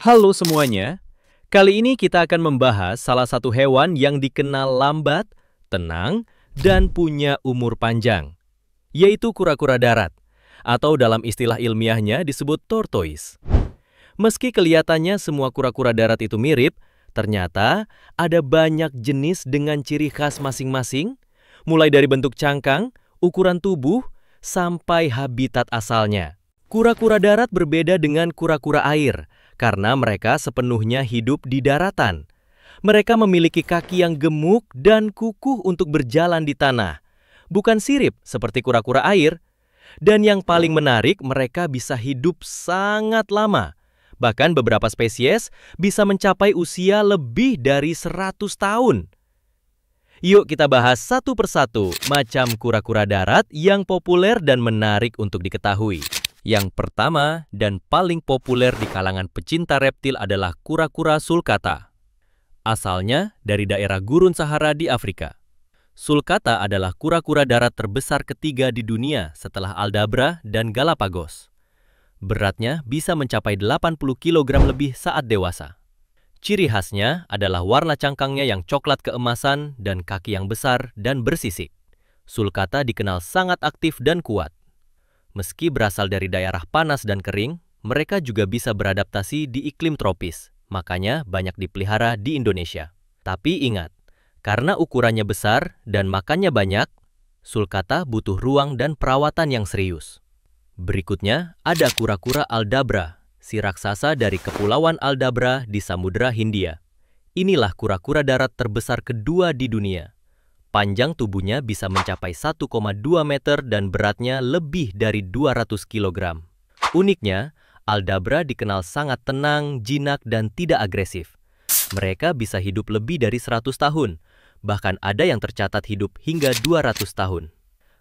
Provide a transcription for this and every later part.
Halo semuanya, kali ini kita akan membahas salah satu hewan yang dikenal lambat, tenang, dan punya umur panjang, yaitu kura-kura darat, atau dalam istilah ilmiahnya disebut tortoise. Meski kelihatannya semua kura-kura darat itu mirip, ternyata ada banyak jenis dengan ciri khas masing-masing, mulai dari bentuk cangkang, ukuran tubuh, sampai habitat asalnya. Kura-kura darat berbeda dengan kura-kura air, karena mereka sepenuhnya hidup di daratan. Mereka memiliki kaki yang gemuk dan kukuh untuk berjalan di tanah. Bukan sirip seperti kura-kura air. Dan yang paling menarik, mereka bisa hidup sangat lama. Bahkan beberapa spesies bisa mencapai usia lebih dari 100 tahun. Yuk kita bahas satu persatu macam kura-kura darat yang populer dan menarik untuk diketahui. Yang pertama dan paling populer di kalangan pecinta reptil adalah kura-kura sulcata. Asalnya dari daerah gurun Sahara di Afrika. Sulcata adalah kura-kura darat terbesar ketiga di dunia setelah Aldabra dan Galapagos. Beratnya bisa mencapai 80 kg lebih saat dewasa. Ciri khasnya adalah warna cangkangnya yang coklat keemasan dan kaki yang besar dan bersisik. Sulcata dikenal sangat aktif dan kuat. Meski berasal dari daerah panas dan kering, mereka juga bisa beradaptasi di iklim tropis. Makanya banyak dipelihara di Indonesia. Tapi ingat, karena ukurannya besar dan makannya banyak, sulcata butuh ruang dan perawatan yang serius. Berikutnya ada kura-kura Aldabra, si raksasa dari Kepulauan Aldabra di Samudra Hindia. Inilah kura-kura darat terbesar kedua di dunia. Panjang tubuhnya bisa mencapai 1,2 meter dan beratnya lebih dari 200 kg. Uniknya, Aldabra dikenal sangat tenang, jinak, dan tidak agresif. Mereka bisa hidup lebih dari 100 tahun, bahkan ada yang tercatat hidup hingga 200 tahun.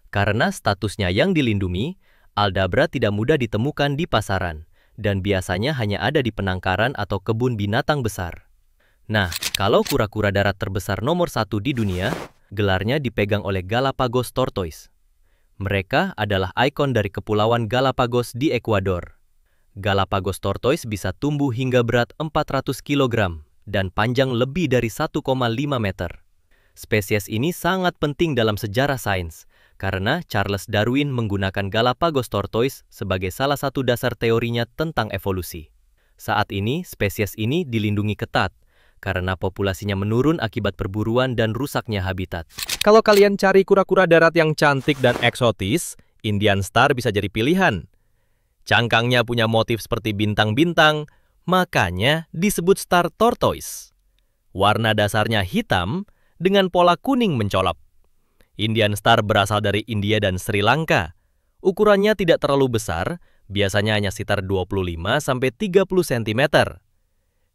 Karena statusnya yang dilindungi, Aldabra tidak mudah ditemukan di pasaran, dan biasanya hanya ada di penangkaran atau kebun binatang besar. Nah, kalau kura-kura darat terbesar nomor 1 di dunia, gelarnya dipegang oleh Galapagos tortoise. Mereka adalah ikon dari Kepulauan Galapagos di Ekuador. Galapagos tortoise bisa tumbuh hingga berat 400 kg dan panjang lebih dari 1,5 meter. Spesies ini sangat penting dalam sejarah sains, karena Charles Darwin menggunakan Galapagos tortoise sebagai salah satu dasar teorinya tentang evolusi. Saat ini, spesies ini dilindungi ketat, karena populasinya menurun akibat perburuan dan rusaknya habitat. Kalau kalian cari kura-kura darat yang cantik dan eksotis, Indian Star bisa jadi pilihan. Cangkangnya punya motif seperti bintang-bintang, makanya disebut star tortoise. Warna dasarnya hitam dengan pola kuning mencolok. Indian Star berasal dari India dan Sri Lanka. Ukurannya tidak terlalu besar, biasanya hanya sekitar 25-30 cm.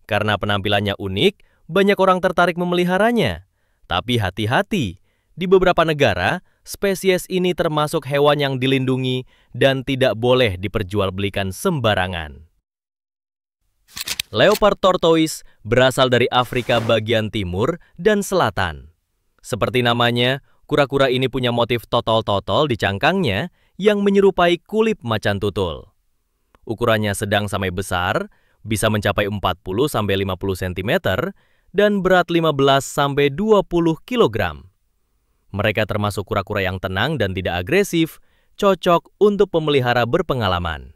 Karena penampilannya unik, banyak orang tertarik memeliharanya. Tapi hati-hati, di beberapa negara, spesies ini termasuk hewan yang dilindungi dan tidak boleh diperjualbelikan sembarangan. Leopard tortoise berasal dari Afrika bagian timur dan selatan. Seperti namanya, kura-kura ini punya motif totol-totol di cangkangnya yang menyerupai kulit macan tutul. Ukurannya sedang sampai besar, bisa mencapai 40-50 cm dan berat 15-20 kg. Mereka termasuk kura-kura yang tenang dan tidak agresif, cocok untuk pemelihara berpengalaman.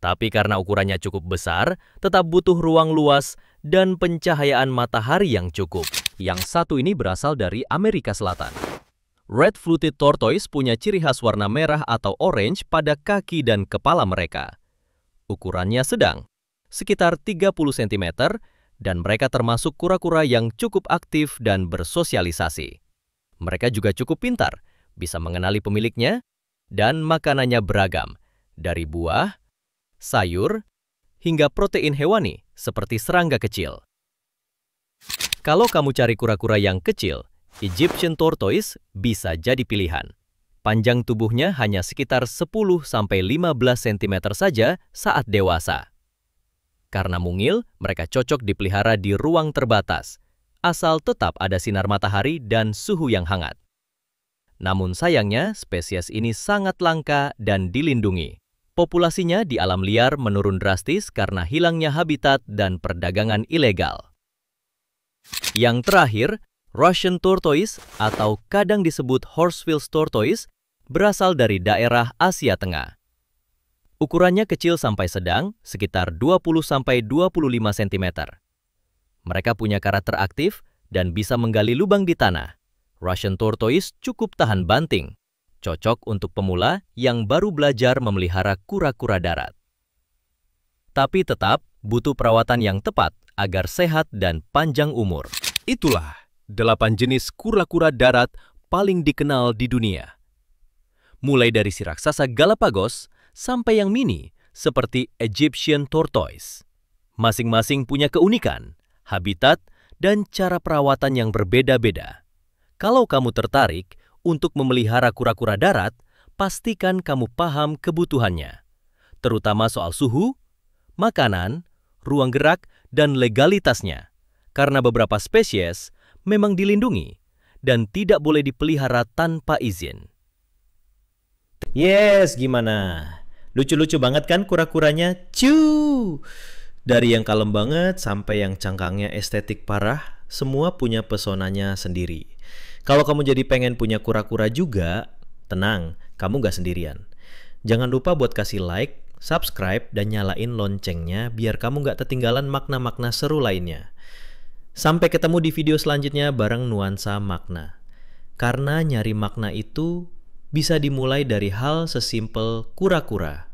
Tapi karena ukurannya cukup besar, tetap butuh ruang luas dan pencahayaan matahari yang cukup. Yang satu ini berasal dari Amerika Selatan. Red-footed tortoise punya ciri khas warna merah atau orange pada kaki dan kepala mereka. Ukurannya sedang, sekitar 30 cm, dan mereka termasuk kura-kura yang cukup aktif dan bersosialisasi. Mereka juga cukup pintar, bisa mengenali pemiliknya, dan makanannya beragam, dari buah, sayur, hingga protein hewani seperti serangga kecil. Kalau kamu cari kura-kura yang kecil, Egyptian tortoise bisa jadi pilihan. Panjang tubuhnya hanya sekitar 10-15 cm saja saat dewasa. Karena mungil, mereka cocok dipelihara di ruang terbatas, asal tetap ada sinar matahari dan suhu yang hangat. Namun sayangnya, spesies ini sangat langka dan dilindungi. Populasinya di alam liar menurun drastis karena hilangnya habitat dan perdagangan ilegal. Yang terakhir, Russian tortoise atau kadang disebut Horsefield's tortoise berasal dari daerah Asia Tengah. Ukurannya kecil sampai sedang, sekitar 20–25 cm. Mereka punya karakter aktif dan bisa menggali lubang di tanah. Russian tortoise cukup tahan banting, cocok untuk pemula yang baru belajar memelihara kura-kura darat. Tapi tetap butuh perawatan yang tepat agar sehat dan panjang umur. Itulah 8 jenis kura-kura darat paling dikenal di dunia. Mulai dari si raksasa Galapagos sampai yang mini seperti Egyptian tortoise. Masing-masing punya keunikan, habitat, dan cara perawatan yang berbeda-beda. Kalau kamu tertarik untuk memelihara kura-kura darat, pastikan kamu paham kebutuhannya, terutama soal suhu, makanan, ruang gerak, dan legalitasnya. Karena beberapa spesies memang dilindungi dan tidak boleh dipelihara tanpa izin. Yes, gimana? Lucu-lucu banget kan kura-kuranya? Dari yang kalem banget sampai yang cangkangnya estetik parah, semua punya pesonanya sendiri. Kalau kamu jadi pengen punya kura-kura juga, tenang, kamu gak sendirian. Jangan lupa buat kasih like, subscribe, dan nyalain loncengnya biar kamu gak ketinggalan makna-makna seru lainnya. Sampai ketemu di video selanjutnya bareng Nuansa Makna. Karena nyari makna itu bisa dimulai dari hal sesimpel kura-kura.